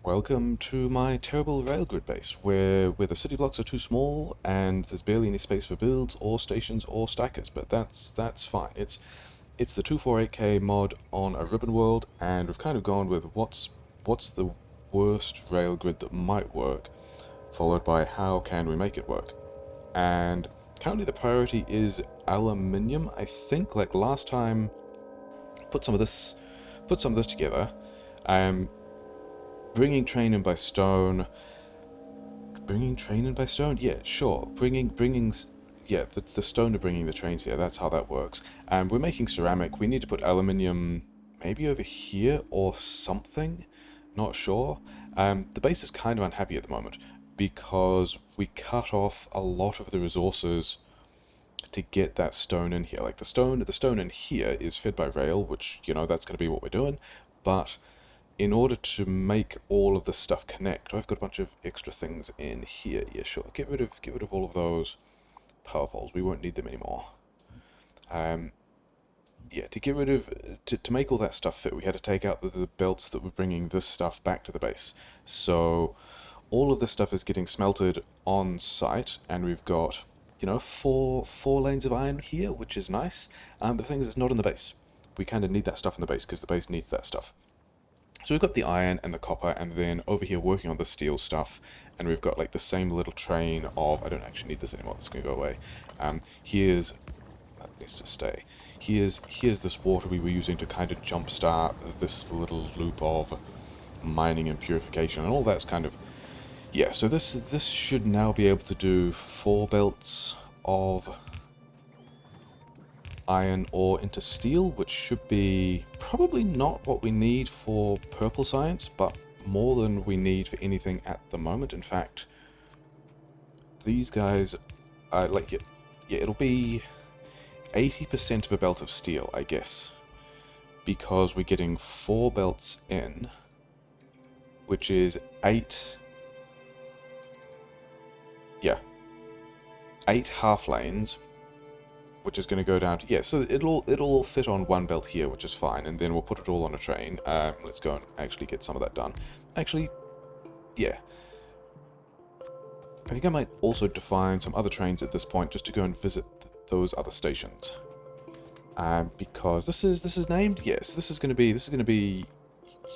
Welcome to my terrible railgrid base, where the city blocks are too small and there's barely any space for builds or stations or stackers. But that's fine. It's the 248K mod on a ribbon world, and we've kind of gone with what's the worst railgrid that might work, followed by how can we make it work. And currently the priority is aluminium. I think like last time, put some of this together. Bringing train in by stone. Bringing train in by stone? Yeah, sure. Yeah, the stone are bringing the trains here. That's how that works. And we're making ceramic. We need to put aluminium maybe over here or something. Not sure. The base is kind of unhappy at the moment because we cut off a lot of the resources to get that stone in here. Like the stone in here is fed by rail, which, you know, that's going to be what we're doing. But in order to make all of this stuff connect, I've got a bunch of extra things in here. Yeah, sure. Get rid of all of those power poles. We won't need them anymore. Yeah, to make all that stuff fit, we had to take out the belts that were bringing this stuff back to the base. So all of this stuff is getting smelted on site, and we've got, you know, four lanes of iron here, which is nice. But the thing is, it's not in the base. We kind of need that stuff in the base because the base needs that stuff. So we've got the iron and the copper, and then over here working on the steel stuff, and we've got like the same little train of, I don't actually need this anymore, this can go away. Here's, that needs to stay. Here's this water we were using to kind of jumpstart this little loop of mining and purification, and all that's kind of, yeah, so this should now be able to do 4 belts of iron ore into steel, which should be probably not what we need for purple science, but more than we need for anything at the moment. In fact, these guys, like, yeah, it'll be 80% of a belt of steel, I guess, because we're getting 4 belts in, which is 8 half lanes, which is going to go down to, yeah, so it'll all fit on 1 belt here, which is fine, and then we'll put it all on a train. Let's go and actually get some of that done. Actually, yeah. I think I might also define some other trains at this point, just to go and visit those other stations. Because this is named, yes, this is going to be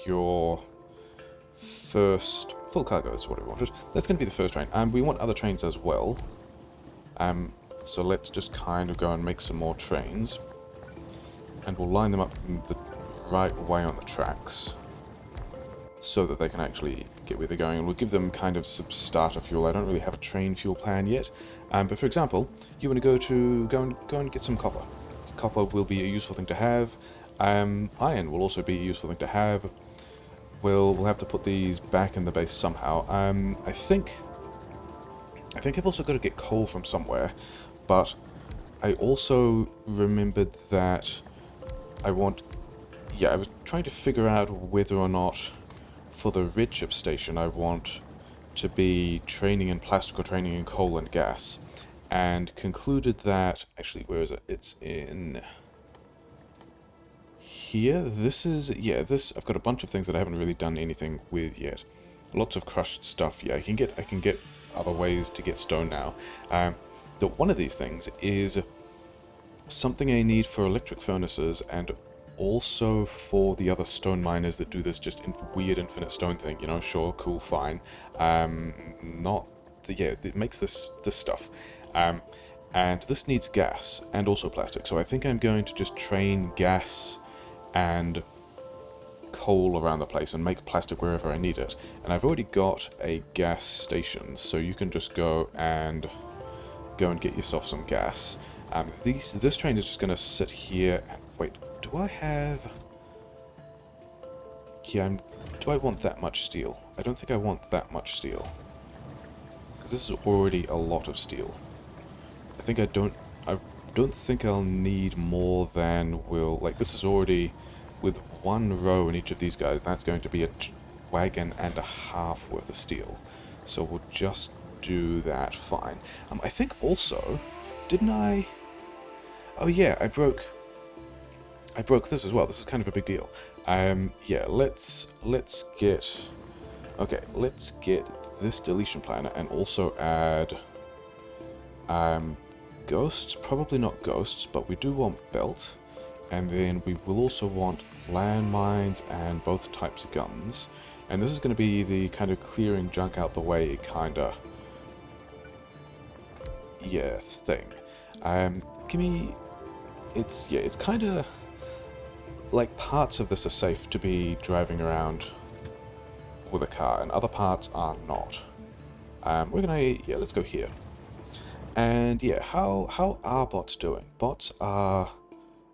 your first full cargo, is what we wanted. That's going to be the first train. We want other trains as well. So let's just kind of go and make some more trains, and we'll line them up in the right way on the tracks so that they can actually get where they're going, and we'll give them kind of some starter fuel. I don't really have a train fuel plan yet, but for example, you want to go and get some copper. Copper will be a useful thing to have. Iron will also be a useful thing to have. We'll have to put these back in the base somehow. I think I've also got to get coal from somewhere, but I also remembered that I was trying to figure out whether or not for the red chip station I want to be training in plastic or training in coal and gas, and concluded that, actually, where is it? It's in here. I've got a bunch of things that I haven't really done anything with yet. Lots of crushed stuff. Yeah, I can get other ways to get stone now. One of these things is something I need for electric furnaces, and also for the other stone miners that do this just weird infinite stone thing. You know, sure, cool, fine. It makes this stuff. And this needs gas and also plastic. So I think I'm going to just train gas and coal around the place and make plastic wherever I need it. And I've already got a gas station, so you can just go and get yourself some gas. This train is just going to sit here. And wait, do I have? Yeah, do I want that much steel? I don't think I want that much steel, because this is already a lot of steel. I don't think I'll need more than this is already, with 1 row in each of these guys, that's going to be a wagon and a half worth of steel. So we'll just do that, fine. I think also, didn't I? Oh yeah, I broke this as well. This is kind of a big deal. Yeah, let's get Okay, let's get this deletion planner and also add ghosts. Probably not ghosts, but we do want belt. And then we will also want landmines and both types of guns. And this is going to be the kind of clearing junk out the way kind of, yeah, thing. Give me, it's kind of like parts of this are safe to be driving around with a car, and other parts are not. We're gonna, yeah, let's go here. And yeah, how are bots doing? Bots are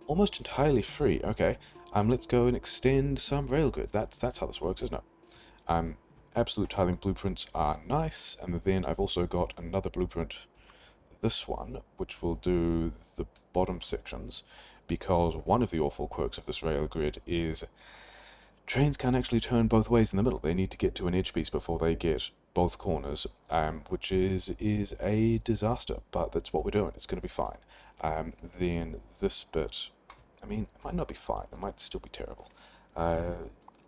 almost entirely free. Okay, let's go and extend some railgrid. That's how this works, isn't it? Absolute tiling blueprints are nice, and then I've also got another blueprint, this one, which will do the bottom sections, because one of the awful quirks of this railgrid is trains can't actually turn both ways in the middle. They need to get to an edge piece before they get both corners, which is a disaster, but that's what we're doing. It's going to be fine. Then this bit, I mean, it might not be fine. It might still be terrible.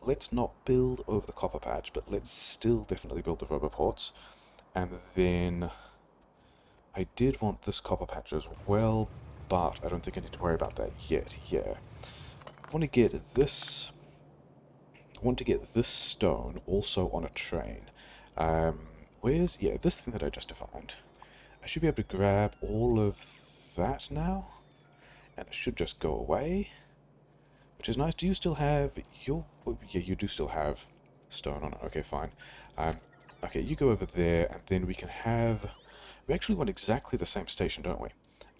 Let's not build over the copper patch, but let's still definitely build the rubber ports. And then I did want this copper patch as well, but I don't think I need to worry about that yet. Yeah, I want to get this stone also on a train. Yeah, this thing that I just defined. I should be able to grab all of that now, and it should just go away, which is nice. Do you still have your... Yeah, you do still have stone on it. Okay, fine. Okay, you go over there, and then we can have... We actually want exactly the same station, don't we?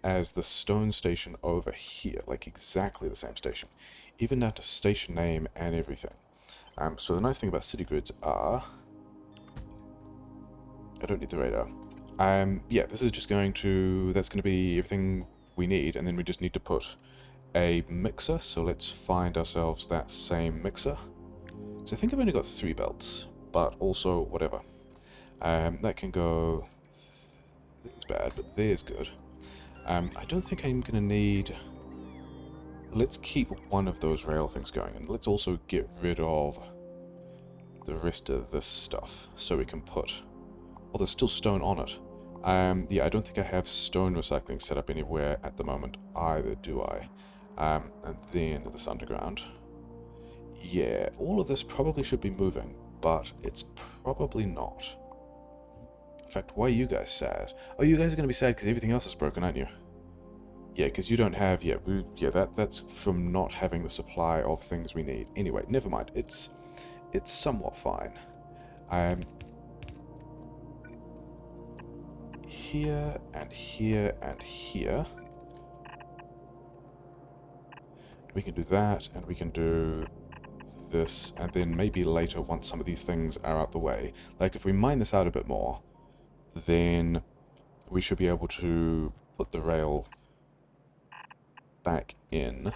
As the stone station over here, like exactly the same station. Even down to station name and everything. So the nice thing about city grids are... I don't need the radar. Yeah, this is just going to... That's going to be everything we need, and then we just need to put a mixer. So let's find ourselves that same mixer. So I think I've only got 3 belts, but also whatever. That can go... It's bad, but there's good. I don't think I'm going to need... Let's keep one of those rail things going, and let's also get rid of the rest of this stuff, so we can put... Oh, there's still stone on it. Yeah, I don't think I have stone recycling set up anywhere at the moment either, do I? And then this underground. Yeah, all of this probably should be moving, but it's probably not. In fact, why are you guys sad? Oh, you guys are going to be sad because everything else is broken, aren't you? Yeah, because you don't have... Yeah, that's from not having the supply of things we need. Anyway, never mind. It's somewhat fine. Here, and here, and here. We can do that, and we can do this, and then maybe later, once some of these things are out the way. Like, if we mine this out a bit more, then we should be able to put the rail back in.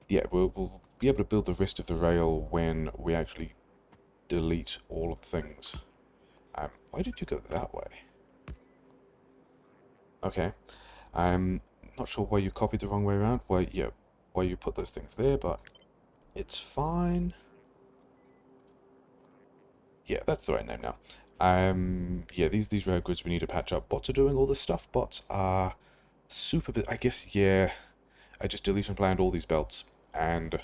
Yeah, we'll be able to build the rest of the rail when we actually delete all of the things. Why did you go that way? Okay. I'm not sure why you copied the wrong way around. Why you put those things there, but it's fine. Yeah, that's the right name now. Yeah, these rail grids we need to patch up. Bots are doing all this stuff. Bots are super... I guess, yeah, I just deletion planned all these belts, and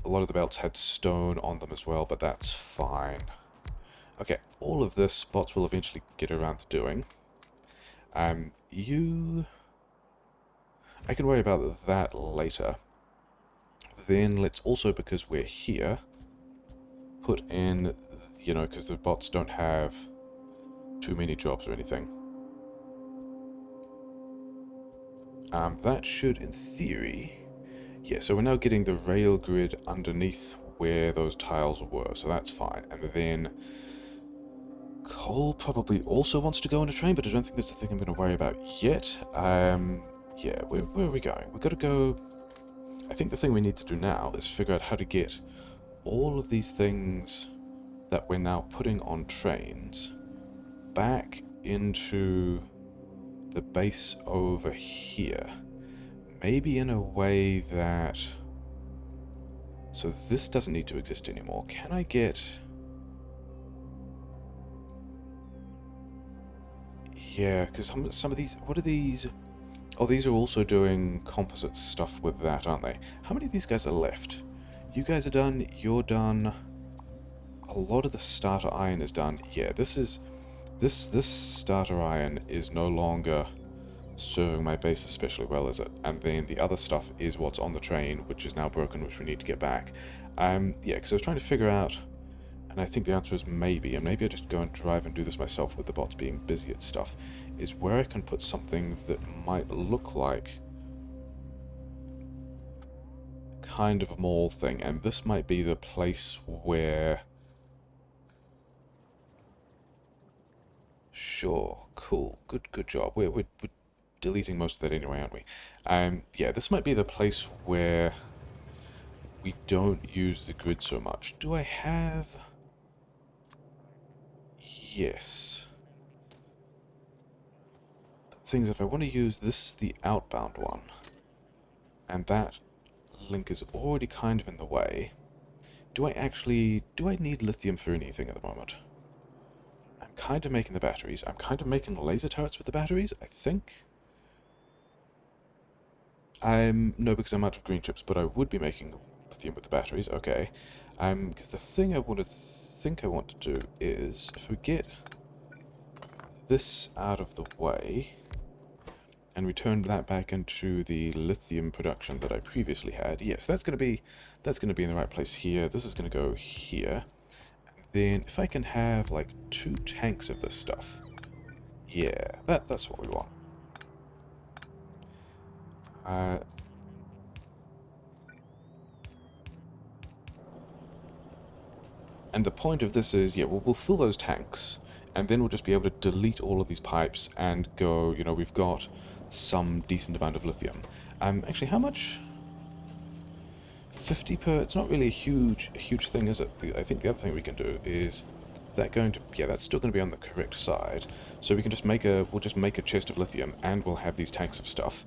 a lot of the belts had stone on them as well, but that's fine. Okay, all of this bots will eventually get around to doing. I can worry about that later. Then let's also, because we're here, put in, you know, because the bots don't have too many jobs or anything. That should, in theory... Yeah, so we're now getting the rail grid underneath where those tiles were, so that's fine. And then Cole probably also wants to go on a train, but I don't think that's the thing I'm going to worry about yet. Yeah, where are we going? We've got to go... I think the thing we need to do now is figure out how to get all of these things that we're now putting on trains back into the base over here. Maybe in a way that... So this doesn't need to exist anymore. Can I get... Yeah, because some of these... What are these? Oh, these are also doing composite stuff with that, aren't they? How many of these guys are left? You guys are done. You're done. A lot of the starter iron is done. Yeah, this is... This starter iron is no longer serving my base especially well, is it? And then the other stuff is what's on the train, which is now broken, which we need to get back. Yeah, because I was trying to figure out, and I think the answer is maybe, and maybe I just go and drive and do this myself with the bots being busy at stuff, is where I can put something that might look like kind of a mall thing, and this might be the place where... Sure, cool, good job. We're deleting most of that anyway, aren't we? Yeah, this might be the place where we don't use the grid so much. Do I have... Yes. Things, if I want to use... This is the outbound one. And that link is already kind of in the way. Do I actually... Do I need lithium for anything at the moment? I'm kind of making the batteries. I'm kind of making laser turrets with the batteries, I think. No, because I'm out of green chips, but I would be making lithium with the batteries, okay. Because the thing I want to do is, if we get this out of the way, and we turn that back into the lithium production that I previously had, yes, that's going to be in the right place here. This is going to go here. And then, if I can have, like, 2 tanks of this stuff, yeah, that's what we want. And the point of this is, yeah, we'll fill those tanks, and then we'll just be able to delete all of these pipes and go, you know, we've got some decent amount of lithium. Actually, how much? 50 per, it's not really a huge thing, is it? I think the other thing we can do is, that going to, yeah, that's still going to be on the correct side, so we can just we'll just make a chest of lithium, and we'll have these tanks of stuff.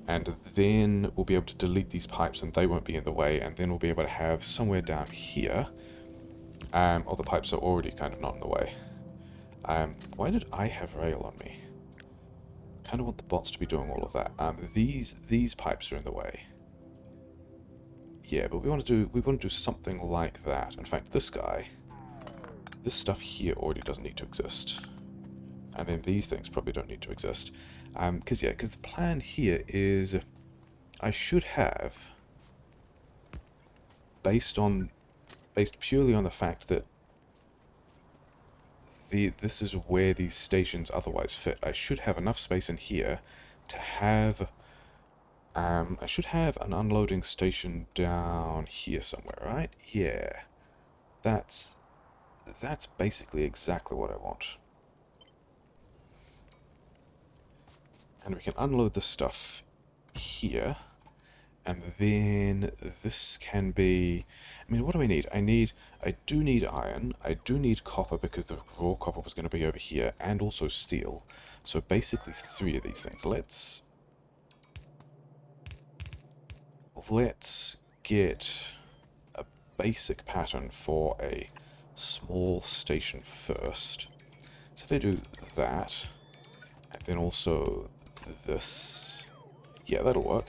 And then we'll be able to delete these pipes and they won't be in the way, and then we'll be able to have somewhere down here, all the pipes are already kind of not in the way. Why did I have rail on me? Kind of want the bots to be doing all of that. These pipes are in the way. Yeah, but we want to do something like that. In fact, this stuff here already doesn't need to exist. And then these things probably don't need to exist. Because the plan here is I should have, based purely on the fact that this is where these stations otherwise fit, I should have enough space in here to have, I should have an unloading station down here somewhere, right? Yeah, that's basically exactly what I want. And we can unload the stuff here, and then this can be... I mean, what do I need? I do need iron, I do need copper because the raw copper was going to be over here, and also steel. So basically 3 of these things. Let's get a basic pattern for a small station first. So if I do that, and then also this, yeah, that'll work.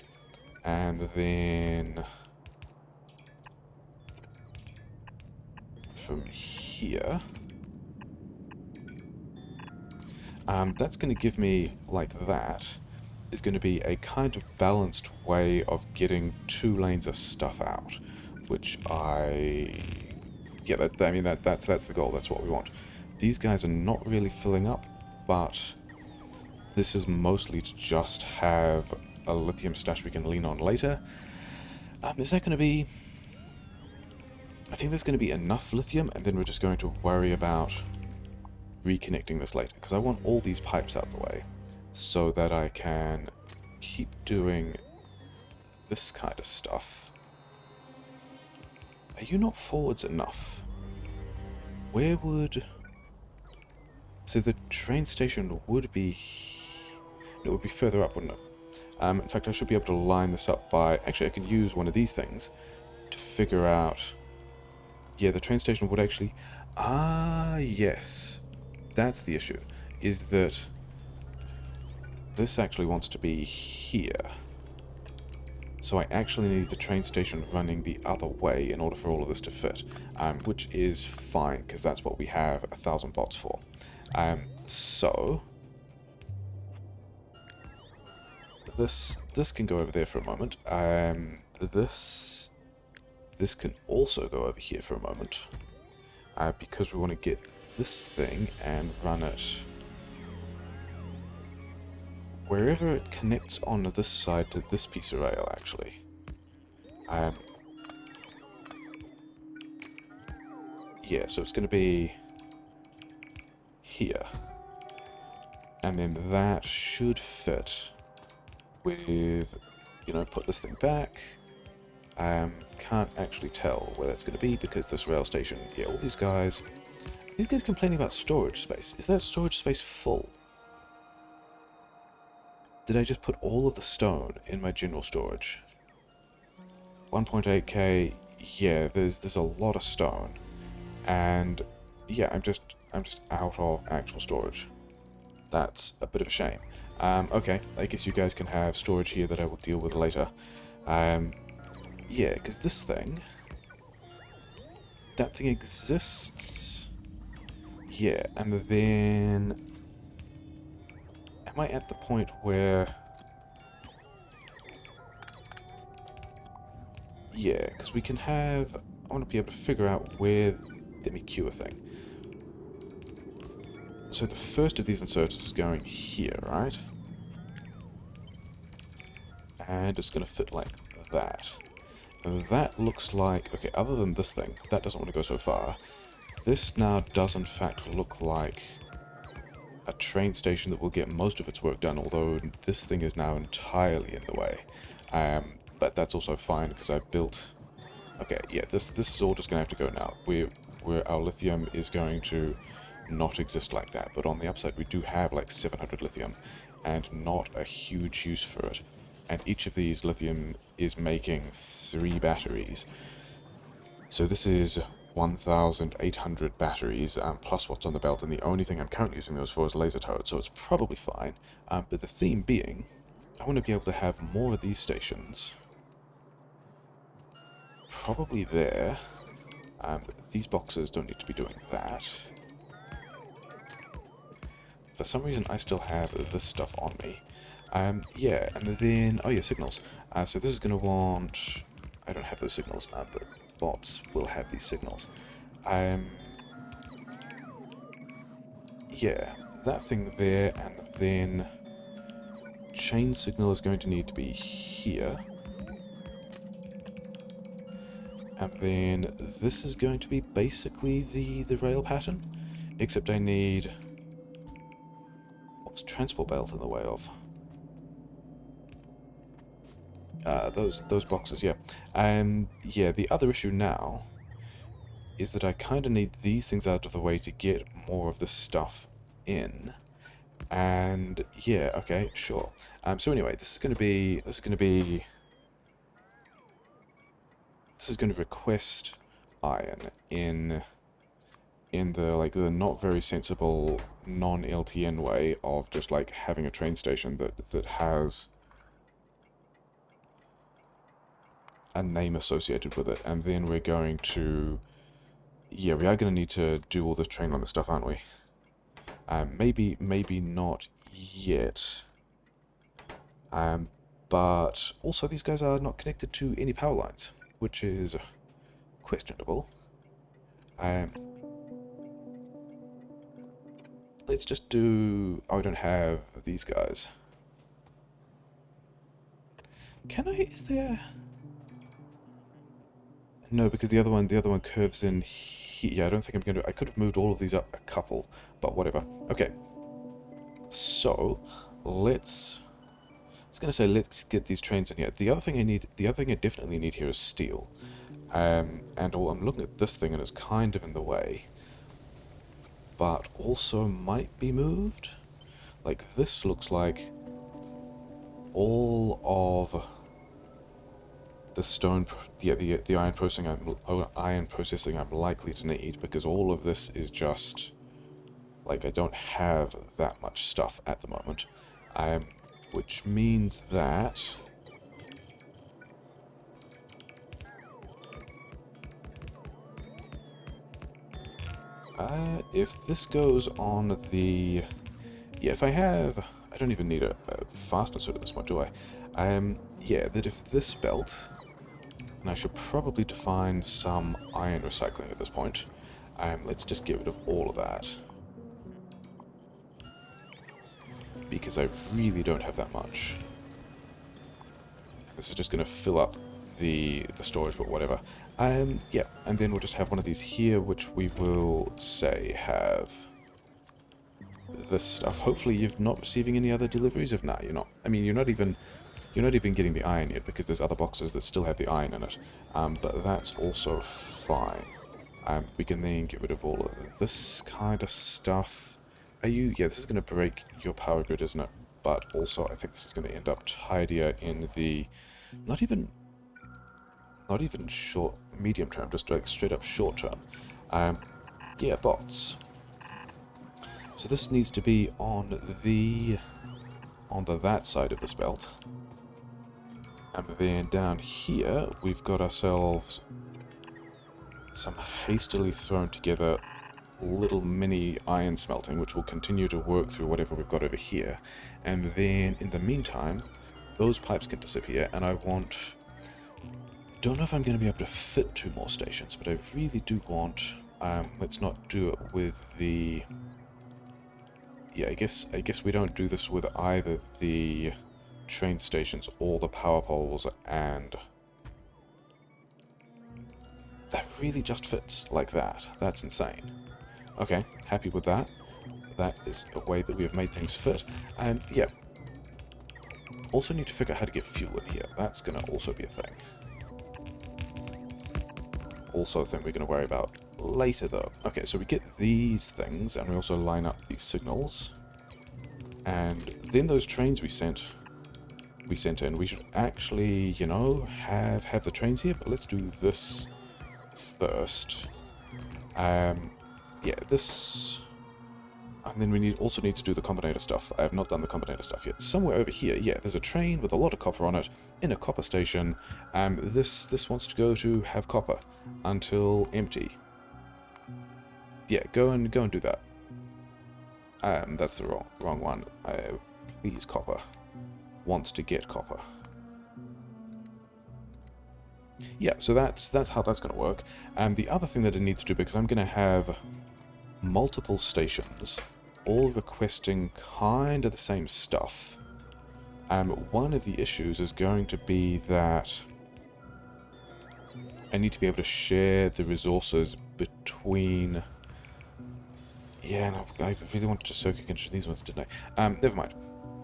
And then from here, that's going to give me, like that, is going to be a kind of balanced way of getting 2 lanes of stuff out, which yeah, that's the goal, that's what we want. These guys are not really filling up, but this is mostly to just have a lithium stash we can lean on later. Is that going to be... I think there's going to be enough lithium, and then we're just going to worry about reconnecting this later, because I want all these pipes out the way, so that I can keep doing this kind of stuff. Are you not forwards enough? Where would... So the train station would be... It would be further up, wouldn't it? In fact, I should be able to line this up by... Actually, I can use one of these things to figure out... Yeah, the train station would actually... Ah, yes. That's the issue, is that this actually wants to be here. So I actually need the train station running the other way in order for all of this to fit, which is fine, because that's what we have 1,000 bots for. So this can go over there for a moment. This can also go over here for a moment, because we want to get this thing and run it wherever it connects on this side to this piece of rail, actually. Yeah, so it's going to be here. And then that should fit with, you know, put this thing back. Can't actually tell where that's going to be because this rail station, yeah, all these guys complaining about storage space. Is that storage space full? Did I just put all of the stone in my general storage? 1.8k, yeah, there's a lot of stone. And yeah, I'm just out of actual storage. That's a bit of a shame. Okay, I guess you guys can have storage here that I will deal with later. Yeah, because this thing... That thing exists. Yeah, and then... Am I at the point where... Yeah, because we can have... I want to be able to figure out where... Let me queue a thing. So the first of these inserters is going here, right? And it's going to fit like that. And that looks like... Okay, other than this thing, that doesn't want to go so far. This now does in fact look like a train station that will get most of its work done, although this thing is now entirely in the way. But that's also fine, because I built... Okay, yeah, this is all just going to have to go now. Where our lithium is going to not exist like that, but on the upside we do have like 700 lithium, and not a huge use for it. And each of these lithium is making 3 batteries. So this is 1,800 batteries, plus what's on the belt, and the only thing I'm currently using those for is laser turrets, so it's probably fine. But the theme being, I want to be able to have more of these stations. Probably there. These boxes don't need to be doing that. For some reason, I still have this stuff on me. Yeah, and then... Oh yeah, signals. So this is going to want... I don't have those signals, but bots will have these signals. Yeah, that thing there, and then... Chain signal is going to need to be here. And then this is going to be basically the rail pattern, except I need... What's transport belt in the way of? Those boxes, yeah. Yeah, the other issue now is that I kind of need these things out of the way to get more of the stuff in. And yeah, okay, sure. So anyway, this is going to request iron in the like the not very sensible non-LTN way of just like having a train station that has a name associated with it, and then we're going to... Yeah, we are going to need to do all this train line stuff, aren't we? Maybe not yet. But also these guys are not connected to any power lines, which is questionable. Let's just do... Oh, I don't have these guys. Can I? Is there... No, because the other one curves in here. Yeah, I don't think I'm going to... I could have moved all of these up a couple, but whatever. Okay. So, let's... I was going to say, let's get these trains in here. The other thing I definitely need here is steel. And I'm looking at this thing and it's kind of in the way. But also might be moved. Like, this looks like all of the stone, the iron processing I'm likely to need, because all of this is just like I don't have that much stuff at the moment, which means that if this goes on the if I don't even need a fastener suit at this point, do I? That if this belt, and I should probably define some iron recycling at this point. Let's just get rid of all of that, because I really don't have that much. This is just going to fill up the storage, but whatever. And then we'll just have one of these here, which we will say have this stuff. Hopefully you're not receiving any other deliveries. If not, you're not. I mean, you're not even getting the iron yet, because there's other boxes that still have the iron in it. But that's also fine. We can then get rid of all of this kind of stuff. This is going to break your power grid, isn't it? But also, I think this is going to end up tidier in the not even short, medium term, just like straight up short term. Bots. So this needs to be on that side of this belt. And then down here, we've got ourselves some hastily thrown together little mini iron smelting, which will continue to work through whatever we've got over here. And then, in the meantime, those pipes can disappear, and I don't know if I'm going to be able to fit 2 more stations, but I really do want, let's not do it with the... I guess we don't do this with either the train stations or the power poles, and that really just fits like that. That's insane. Okay, happy with that. That is a way that we have made things fit. And also need to figure out how to get fuel in here. That's going to also be a thing. Also a thing we're going to worry about later, though. Okay, so we get these things, and we also line up these signals. And then those trains we sent in, we should actually, have the trains here, but let's do this first. This... And then we also need to do the combinator stuff. I have not done the combinator stuff yet. Somewhere over here, there's a train with a lot of copper on it, in a copper station. This wants to go to have copper until empty. Go and do that. That's the wrong one. Please, copper. Wants to get copper. So that's how that's going to work. The other thing that I need to do, because I'm going to have multiple stations, all requesting kind of the same stuff. One of the issues is going to be that I need to be able to share the resources between... I really wanted to circuit condition these ones, didn't I? Never mind.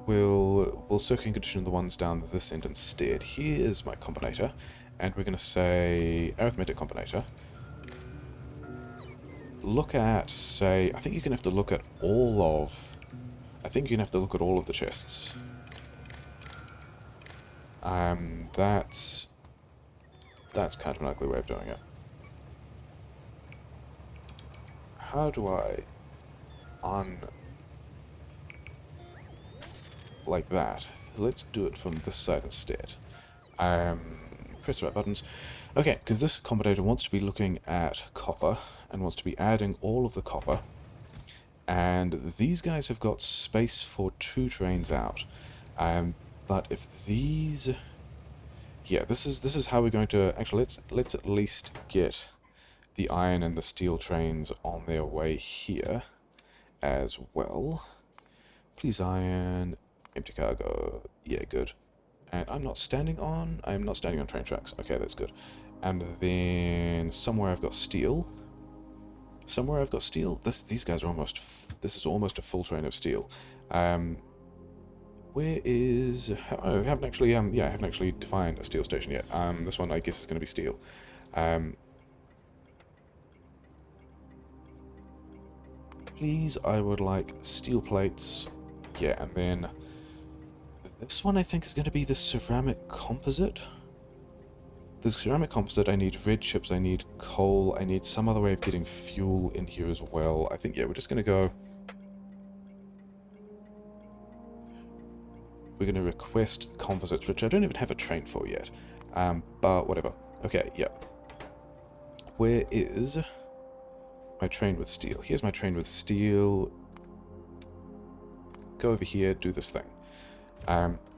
We'll circuit condition the ones down this end instead. Here's my combinator, and we're going to say arithmetic combinator. Look at, say, I think you're going to have to look at all of... the chests. That's kind of an ugly way of doing it. How do I like that? Let's do it from this side instead. Press the right buttons. Okay, because this combinator wants to be looking at copper and wants to be adding all of the copper. And these guys have got space for 2 trains out. But if these... this is how we're going to... Actually, let's at least get the iron and the steel trains on their way here as well. Please, iron, empty cargo. Good. And I'm not standing on train tracks. Okay, that's good. And then somewhere I've got steel. These guys are almost... This is almost a full train of steel. Where is... I haven't actually defined a steel station yet. This one, I guess, is going to be steel. Please, I would like steel plates. And then... This one, I think, is going to be the ceramic composite. there's ceramic composite, I need red chips, I need coal, I need some other way of getting fuel in here as well. I think, yeah, we're just going to go... We're going to request composites, which I don't even have a train for yet. But whatever. Okay, yeah. Where is my train with steel? Here's my train with steel. Go over here, do this thing.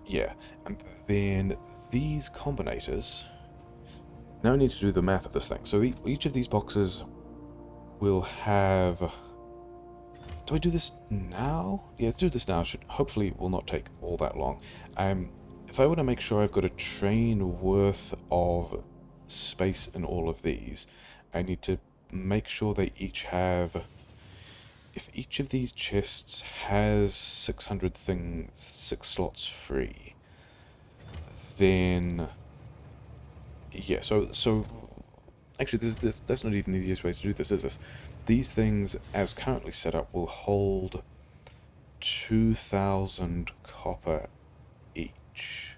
Yeah. And then these combinators... Now I need to do the math of this thing. So each of these boxes will have... Do I do this now? Yeah, let's do this now. Hopefully will not take all that long. If I want to make sure I've got a train worth of space in all of these, I need to make sure they each have... If each of these chests has 600 6 slots free, then... Yeah, so actually, that's not even the easiest way to do this, is this? These things, as currently set up, will hold 2,000 copper each.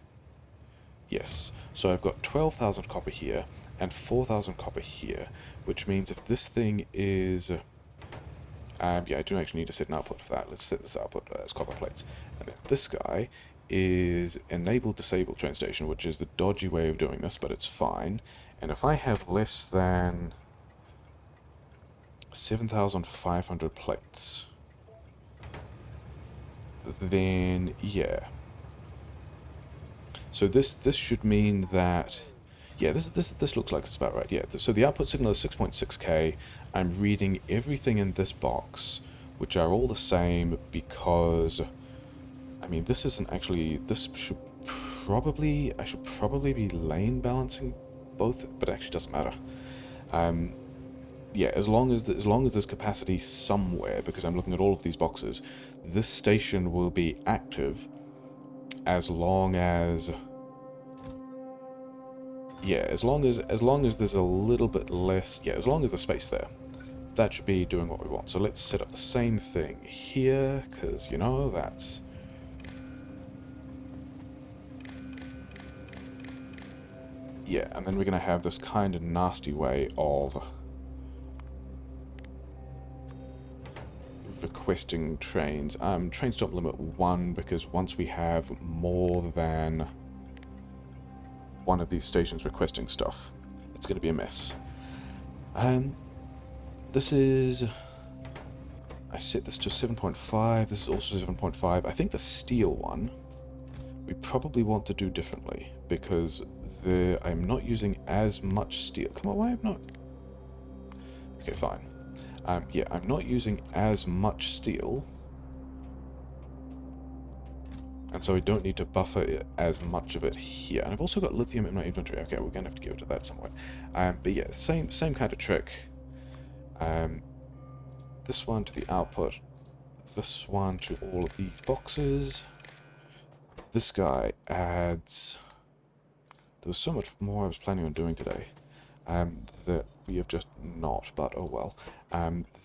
Yes, so I've got 12,000 copper here and 4,000 copper here, which means if this thing is... yeah, I do actually need to set an output for that. Let's set this output as copper plates. And then this guy is enable disable train station, which is the dodgy way of doing this, but it's fine. And if I have less than 7,500 plates, then yeah. So this should mean that, yeah, this looks like it's about right. Yeah, so the output signal is 6.6K. I'm reading everything in this box, which are all the same, because I mean, this isn't actually, this should probably, I should probably be lane balancing both, but it actually doesn't matter. Yeah, as long as there's capacity somewhere, because I'm looking at all of these boxes, this station will be active as long as... Yeah, as long as there's a little bit less... Yeah, as long as there's space there. That should be doing what we want. So let's set up the same thing here, because, you know, that's... Yeah, and then we're going to have this kind of nasty way of requesting trains. Train stop limit 1, because once we have more than one of these stations requesting stuff, it's going to be a mess. This is... I set this to 7.5, this is also 7.5. I think the steel one we probably want to do differently, because I'm not using as much steel. Come on, why am I not? Okay, fine. Yeah, I'm not using as much steel, and so I don't need to buffer as much of it here. And I've also got lithium in my inventory. Okay, we're going to have to give it to that somewhere. But yeah, same kind of trick. This one to the output, this one to all of these boxes. This guy adds... There was so much more I was planning on doing today that we have just not, but oh well.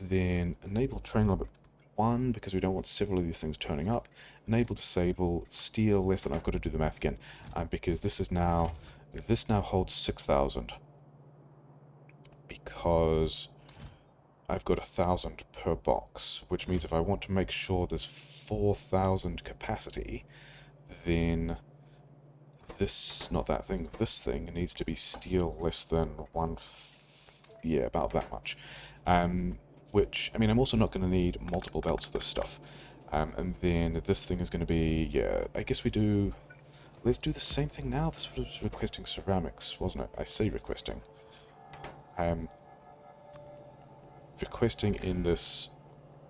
Then enable train limit 1, because we don't want several of these things turning up. Enable disable steel less than... I've got to do the math again, because this now holds 6,000, because I've got 1,000 per box, which means if I want to make sure there's 4,000 capacity, then this, not that thing, this thing needs to be steel less than yeah, about that much. Which, I mean, I'm also not going to need multiple belts of this stuff. And then this thing is going to be, yeah, I guess let's do the same thing now. This was requesting ceramics, wasn't it? I say requesting. Requesting in this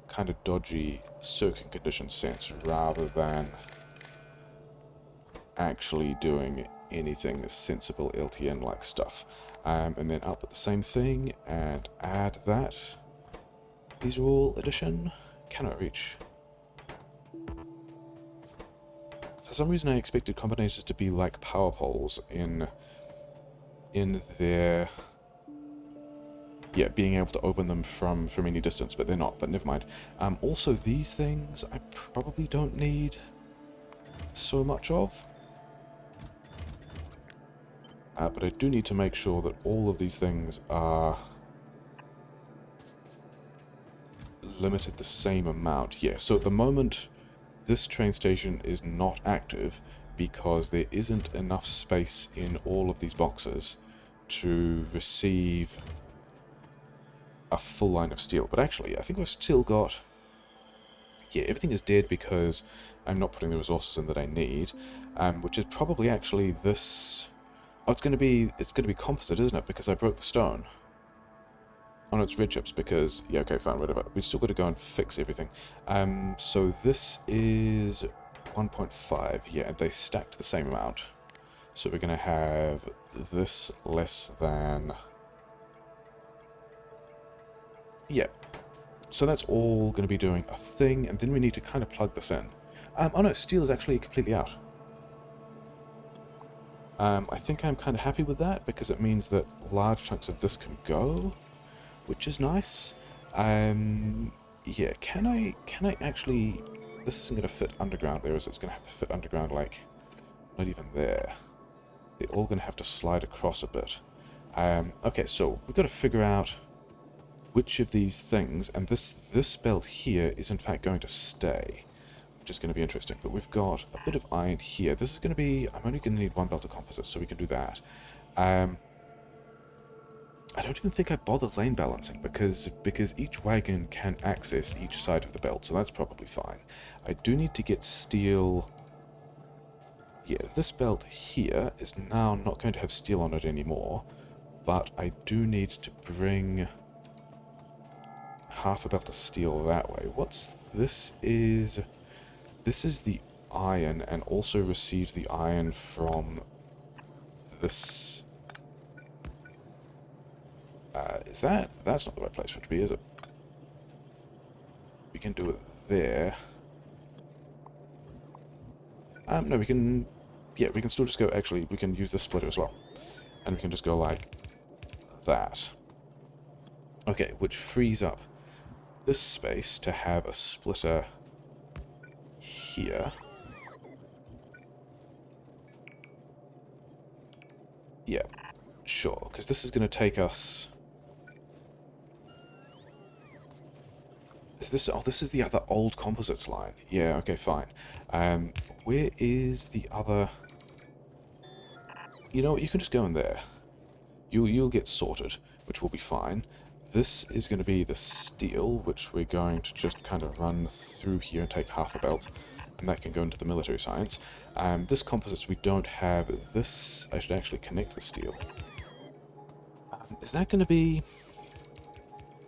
kind of dodgy soaking condition sense, rather than actually doing anything sensible LTN-like stuff. And then output the same thing and add that. These are all addition. Cannot reach. For some reason I expected combinators to be like power poles in their... Yeah, being able to open them from any distance, but they're not, but never mind. Also, these things I probably don't need so much of. But I do need to make sure that all of these things are limited the same amount. Yeah, so at the moment, this train station is not active because there isn't enough space in all of these boxes to receive a full line of steel. But actually, I think we've still got... Yeah, everything is dead because I'm not putting the resources in that I need, which is probably actually this... Oh, it's going to be composite, isn't it? Because I broke the stone. Oh, no, it's red chips because... Yeah, okay, fine, whatever. We still got to go and fix everything. So this is 1.5. Yeah, they stacked the same amount. So we're going to have this less than... Yeah. So that's all going to be doing a thing, and then we need to kind of plug this in. Oh no, steel is actually completely out. I think I'm kind of happy with that, because it means that large chunks of this can go, which is nice. Yeah, can I actually... This isn't going to fit underground there, is it? It's going to have to fit underground, like, not even there. They're all going to have to slide across a bit. Okay, so we've got to figure out which of these things, and this belt here is in fact going to stay, which is going to be interesting. But we've got a bit of iron here. This is going to be... I'm only going to need one belt of composites, so we can do that. I don't even think I bother lane balancing, because each wagon can access each side of the belt, so that's probably fine. I do need to get steel... Yeah, this belt here is now not going to have steel on it anymore, but I do need to bring half a belt of steel that way. What's this is... This is the iron, and also receives the iron from this... is that... That's not the right place for it to be, is it? We can do it there. No, we can... Yeah, we can still just go... Actually, we can use this splitter as well. And we can just go like that. Okay, which frees up this space to have a splitter here. Yeah, sure, because this is going to take us... Is this... Oh, this is the other old composites line. Yeah, okay, fine. Where is the other... You know what, you can just go in there. You'll get sorted, which will be fine. This is going to be the steel, which we're going to just kind of run through here and take half a belt, and that can go into the military science. This composites we don't have. This, I should actually connect the steel. Is that going to be...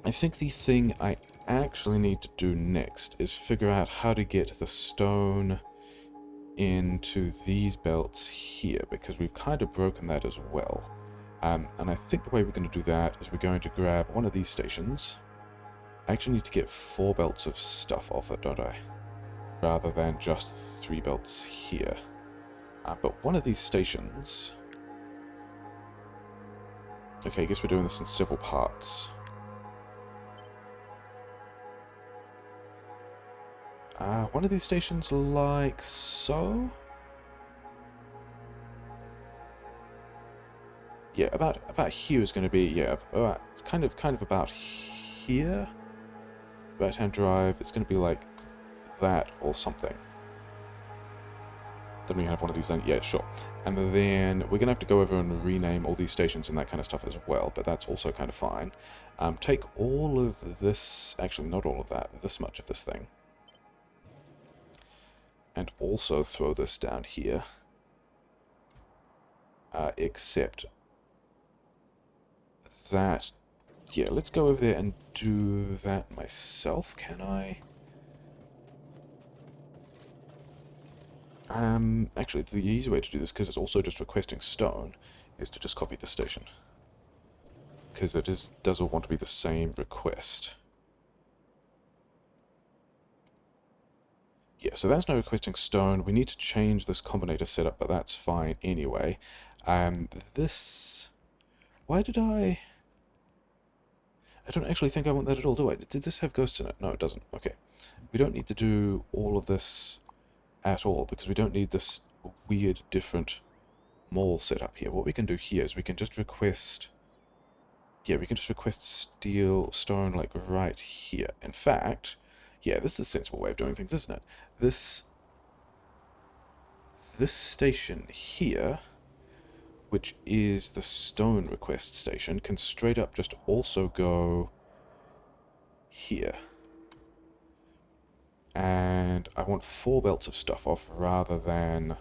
I think the thing I actually need to do next is figure out how to get the stone into these belts here, because we've kind of broken that as well. And I think the way we're going to do that is we're going to grab one of these stations. I actually need to get 4 belts of stuff off it, don't I? Rather than just 3 belts here. But one of these stations... Okay, I guess we're doing this in several parts. One of these stations like so? Yeah, about here is going to be, yeah, it's kind of about here. Right-hand drive, it's going to be like that or something. Then we have one of these then, yeah, sure. And then we're going to have to go over and rename all these stations and that kind of stuff as well, but that's also kind of fine. Take all of this, actually not all of that, this much of this thing. And also throw this down here. Except... that, yeah, let's go over there and do that myself, can I? Actually, the easy way to do this, because it's also just requesting stone, is to just copy the station. Because it does all want to be the same request. Yeah, so that's now requesting stone. We need to change this combinator setup, but that's fine anyway. This... Why did I don't actually think I want that at all, do I? Did this have ghosts in it? No, it doesn't. Okay. We don't need to do all of this at all, because we don't need this weird, different mall set up here. What we can do here is we can just request... Yeah, we can just request stone, like, right here. In fact, yeah, this is a sensible way of doing things, isn't it? This station here, which is the stone request station, can straight up just also go here. And I want 4 belts of stuff off rather than...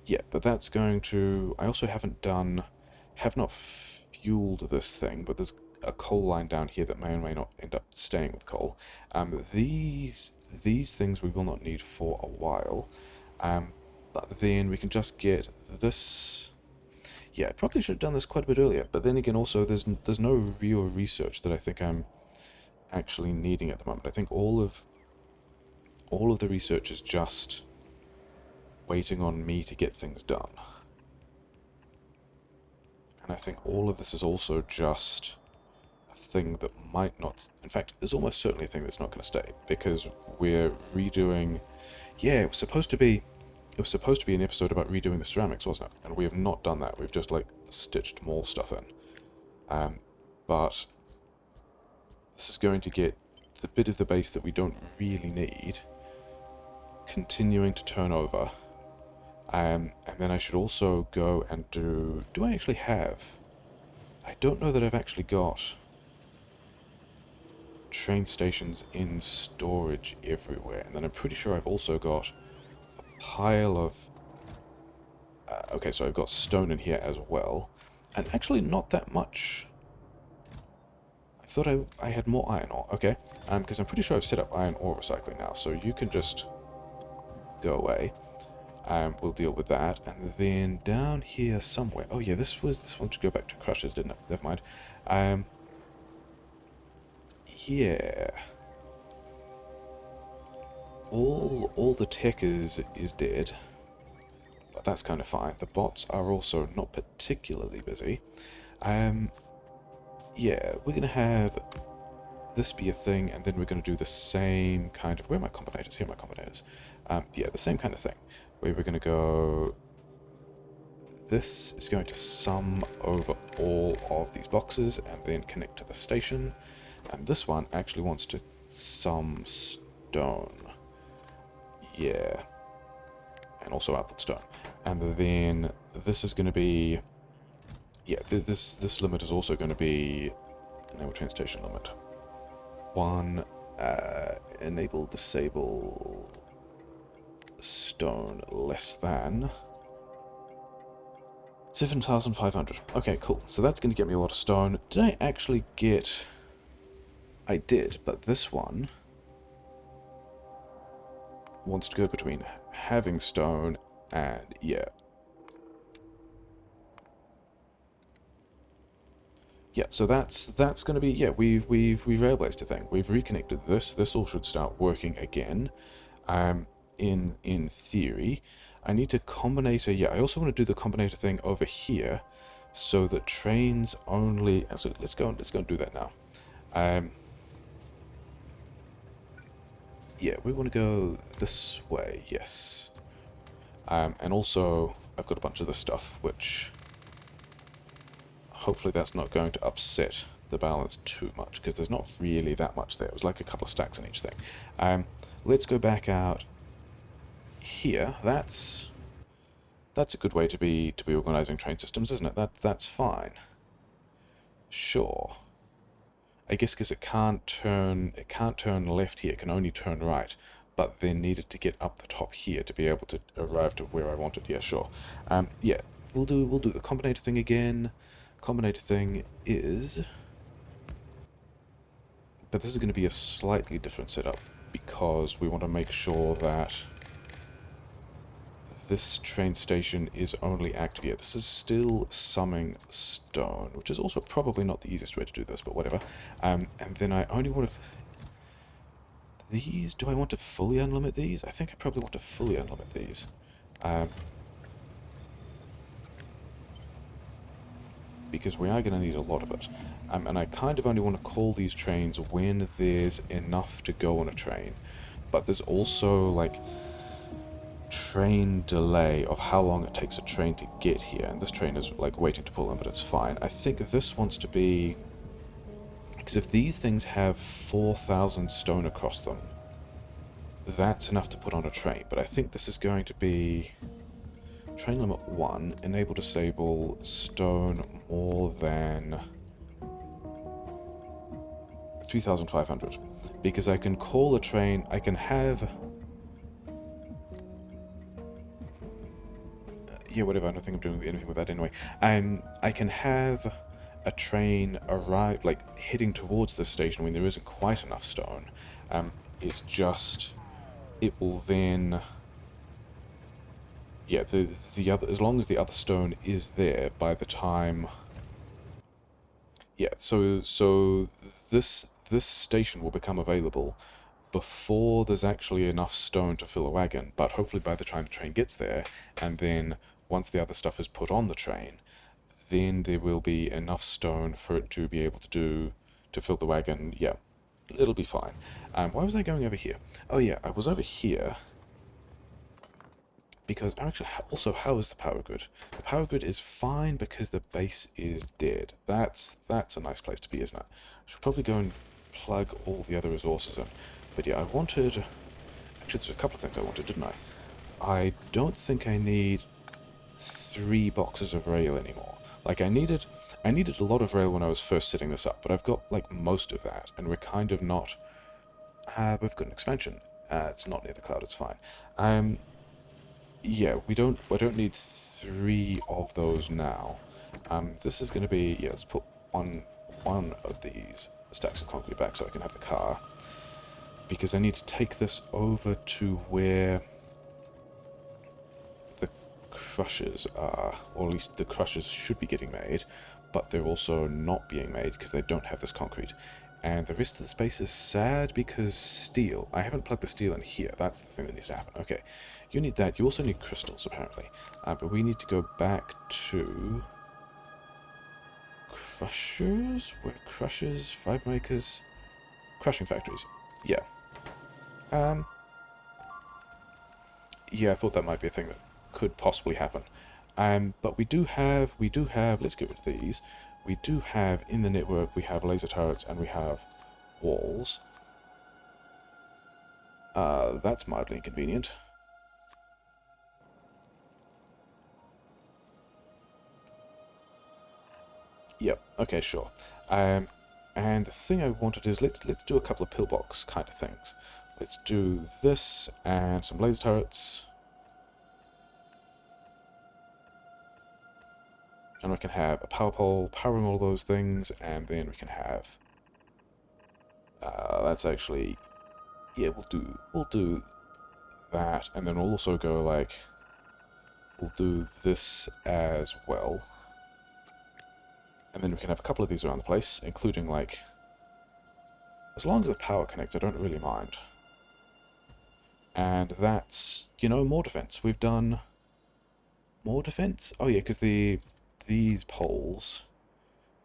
Yeah, but that's going to... I also have not fueled this thing, but there's a coal line down here that may or may not end up staying with coal. These things we will not need for a while. But then we can just get this... Yeah, I probably should have done this quite a bit earlier, but then again also there's no real research that I think I'm actually needing at the moment. I think all of the research is just waiting on me to get things done. And I think all of this is also just a thing that might not... In fact, is almost certainly a thing that's not going to stay, because we're redoing... Yeah, it was supposed to be an episode about redoing the ceramics, wasn't it? And we have not done that. We've just, like, stitched more stuff in. But this is going to get the bit of the base that we don't really need continuing to turn over. And then I should also go and do... Do I actually have... I don't know that I've actually got train stations in storage everywhere. And then I'm pretty sure I've also got a pile of... okay, so I've got stone in here as well. And actually not that much. I thought I had more iron ore. Okay, because I'm pretty sure I've set up iron ore recycling now. So you can just go away. We'll deal with that. And then down here somewhere... Oh yeah, this one should go back to crushers, didn't it? Never mind. Yeah. All the tech is dead. But that's kind of fine. The bots are also not particularly busy. Yeah, we're going to have this be a thing, and then we're going to do the same kind of... Where are my combinators? Here are my combinators. Yeah, the same kind of thing. Where we're going to go... This is going to sum over all of these boxes and then connect to the station. And this one actually wants to sum stone. Yeah. And also output stone. And then this is going to be... Yeah, this limit is also going to be... Enable train station limit. 1, enable, disable... stone less than 7,500. Okay, cool. So that's going to get me a lot of stone. Did I actually get... I did, but this one wants to go between having stone and... Yeah. Yeah, so that's going to be... Yeah, we've railblazed a thing. We've reconnected this. This all should start working again. In theory, I need to combinator... Yeah, I also want to do the combinator thing over here, so that trains only... So let's go and do that now. Yeah, we want to go this way. Yes. And also, I've got a bunch of this stuff, which hopefully that's not going to upset the balance too much, because there's not really that much there. It was like a couple of stacks in each thing. Let's go back out here. That's a good way to be organizing train systems, isn't it? That's fine. Sure. I guess because it can't turn left here. It can only turn right. But then needed to get up the top here to be able to arrive to where I wanted. Yeah, sure. Yeah, we'll do the combinator thing again. Combinator thing is... But this is going to be a slightly different setup, because we want to make sure that this train station is only active. Yeah, this is still summing stone, which is also probably not the easiest way to do this, but whatever. And then I only want to... These, do I want to fully unlimit these? I think I probably want to fully unlimit these. Because we are going to need a lot of it. And I kind of only want to call these trains when there's enough to go on a train. But there's also, like... train delay of how long it takes a train to get here, and this train is like waiting to pull in, but it's fine. I think this wants to be, because if these things have 4,000 stone across them, that's enough to put on a train. But I think this is going to be train limit 1, enable disable stone more than 3,500, because I can call a train, I can have yeah, whatever, I don't think I'm doing anything with that anyway. And I can have a train arrive, like, heading towards this station when there isn't quite enough stone. It's just, it will then, yeah, the other, as long as the other stone is there by the time, yeah, so this station will become available before there's actually enough stone to fill a wagon, but hopefully by the time the train gets there, and then once the other stuff is put on the train, then there will be enough stone for it to be able to fill the wagon. Yeah, it'll be fine. Why was I going over here? Oh yeah, I was over here because actually, also, how is the power grid? The power grid is fine because the base is dead. That's a nice place to be, isn't it? I should probably go and plug all the other resources in. But yeah, I wanted, actually there's a couple of things I wanted, didn't I? I don't think I need 3 boxes of rail anymore. Like, I needed a lot of rail when I was first setting this up, but I've got like most of that, and we're kind of not, we've got an expansion. It's not near the cloud, it's fine. Yeah, I don't need 3 of those now. This is going to be, yeah, let's put one of these stacks of concrete back so I can have the car, because I need to take this over to where the crushers are, or at least the crushers should be getting made, but they're also not being made because they don't have this concrete. And the rest of the space is sad because steel. I haven't plugged the steel in here. That's the thing that needs to happen. Okay, you need that. You also need crystals, apparently. But we need to go back to crushers? Where crushers? Fiber makers? Crushing factories. Yeah. Yeah, I thought that might be a thing that could possibly happen. But we do have, let's get rid of these. We do have, in the network, we have laser turrets and we have walls. That's mildly inconvenient. Yep, okay, sure. And the thing I wanted is, let's do a couple of pillbox kind of things. Let's do this and some laser turrets. And we can have a power pole powering all those things, and then we can have, that's actually, yeah, we'll do that, and then we'll also go like, we'll do this as well. And then we can have a couple of these around the place, including like, as long as the power connects, I don't really mind. And that's, you know, more defense. We've done more defense? Oh yeah, because these poles,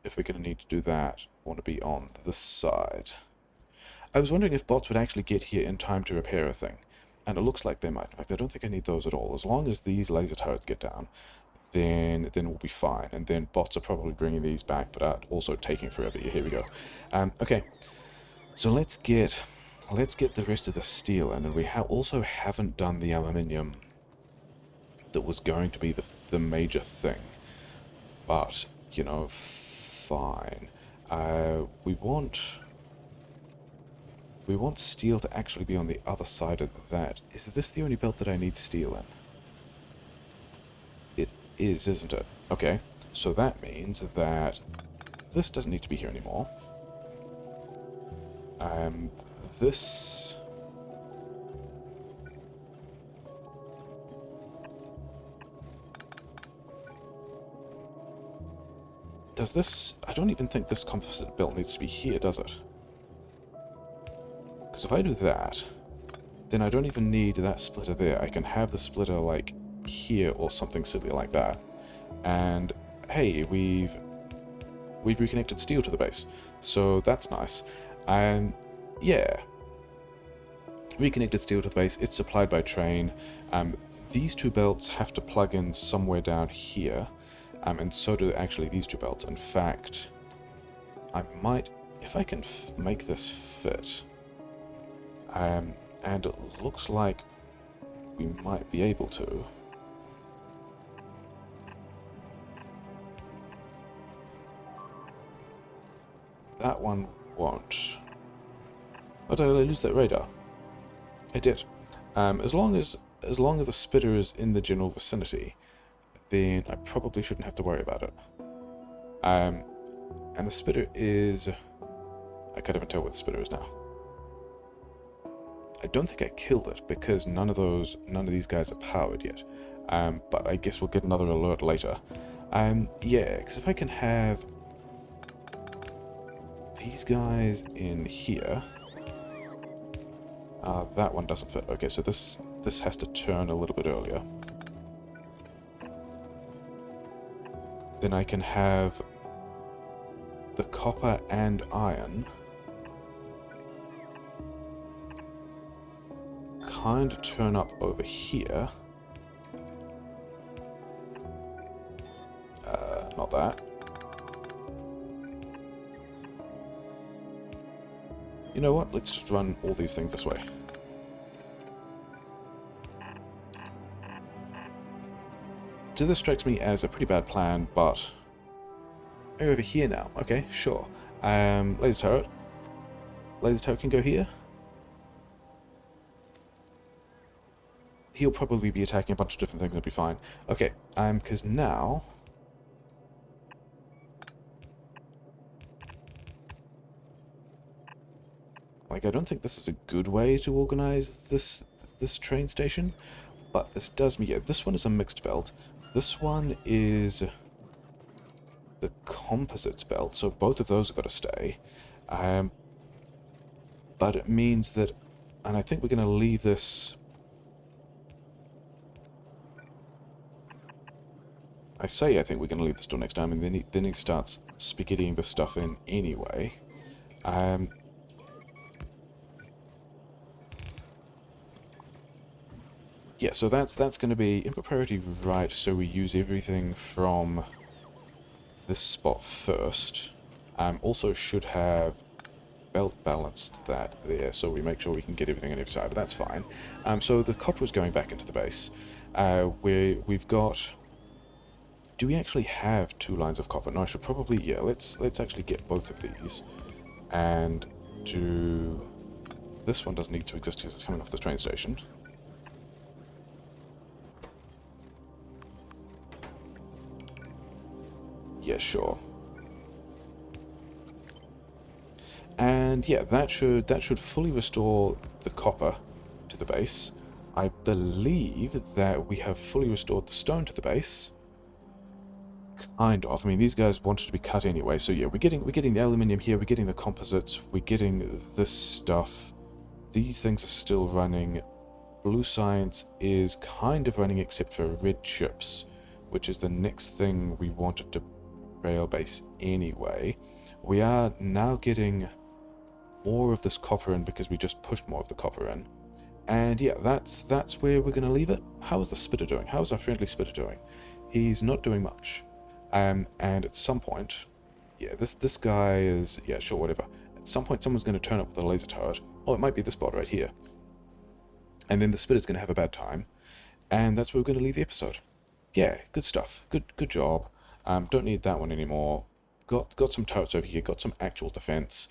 if we're going to need to do that, want to be on this side. I was wondering if bots would actually get here in time to repair a thing, and it looks like they might. In fact, I don't think I need those at all. As long as these laser turrets get down, then we'll be fine. And then bots are probably bringing these back, but are also taking forever. Yeah, here we go. Okay, so let's get the rest of the steel in, and we also haven't done the aluminium that was going to be the major thing. But, you know, fine. We want steel to actually be on the other side of that. Is this the only belt that I need steel in? It is, isn't it? Okay, so that means that this doesn't need to be here anymore. This... Does this... I don't even think this composite belt needs to be here, does it? Because if I do that, then I don't even need that splitter there. I can have the splitter, like, here or something silly like that. And, hey, we've reconnected steel to the base. So that's nice. And, yeah. Reconnected steel to the base. It's supplied by train. these two belts have to plug in somewhere down here, and so do actually these two belts. In fact, I might, if I can make this fit, and it looks like we might be able to. That one won't. Oh, did I lose that radar? I did. As long as the spitter is in the general vicinity, then I probably shouldn't have to worry about it. And the spitter is... I can't even tell what the spitter is now. I don't think I killed it because none of these guys are powered yet. But I guess we'll get another alert later. Yeah, because if I can have these guys in here... that one doesn't fit. Okay, so this has to turn a little bit earlier. Then I can have the copper and iron kind of turn up over here. Not that. You know what? Let's just run all these things this way. So this strikes me as a pretty bad plan, but... Are you over here now? Okay, sure. Laser turret. Laser turret can go here. He'll probably be attacking a bunch of different things, it'll be fine. Okay, because now... Like, I don't think this is a good way to organize this train station, but this does me... Yeah, this one is a mixed belt. This one is the composites belt, so both of those have got to stay. But it means that... And I think we're going to leave this... I think we're going to leave this till next time, and then he starts spaghettiing the stuff in anyway. Yeah, so that's going to be in priority right, so we use everything from this spot first. Also should have belt balanced that there, so we make sure we can get everything on every side, but that's fine. So the copper is going back into the base, where we've got... Do we actually have 2 lines of copper? No, I should probably... Yeah, let's actually get both of these. And do... This one doesn't need to exist because it's coming off the train station. Yeah, sure. And yeah, that should fully restore the copper to the base. I believe that we have fully restored the stone to the base. Kind of. I mean, these guys wanted to be cut anyway, so yeah, we're getting the aluminium here, we're getting the composites, we're getting this stuff. These things are still running. Blue science is kind of running except for red chips, which is the next thing we wanted to rail base anyway. We are now getting more of this copper in because we just pushed more of the copper in. And yeah, that's where we're going to leave it. How is the spitter doing? How is our friendly spitter doing? He's not doing much. And at some point, yeah, this guy is, yeah, sure, whatever. At some point, someone's going to turn up with a laser turret. Oh, it might be this bot right here. And then the spitter's going to have a bad time. And that's where we're going to leave the episode. Yeah, good stuff. Good job. Don't need that one anymore. Got some turrets over here. Got some actual defense.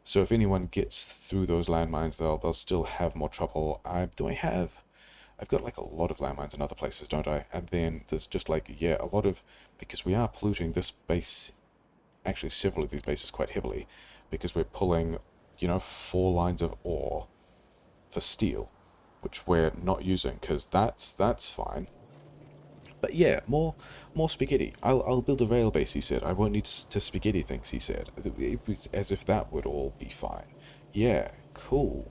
So if anyone gets through those landmines, they'll still have more trouble. I've got like a lot of landmines in other places, don't I? And then there's just like, yeah, a lot of... Because we are polluting this base, actually several of these bases quite heavily, because we're pulling, 4 lines of ore for steel, which we're not using, because that's fine. But yeah, more spaghetti. I'll build a rail base, he said. I won't need to spaghetti things, he said. It was as if that would all be fine. Yeah, cool.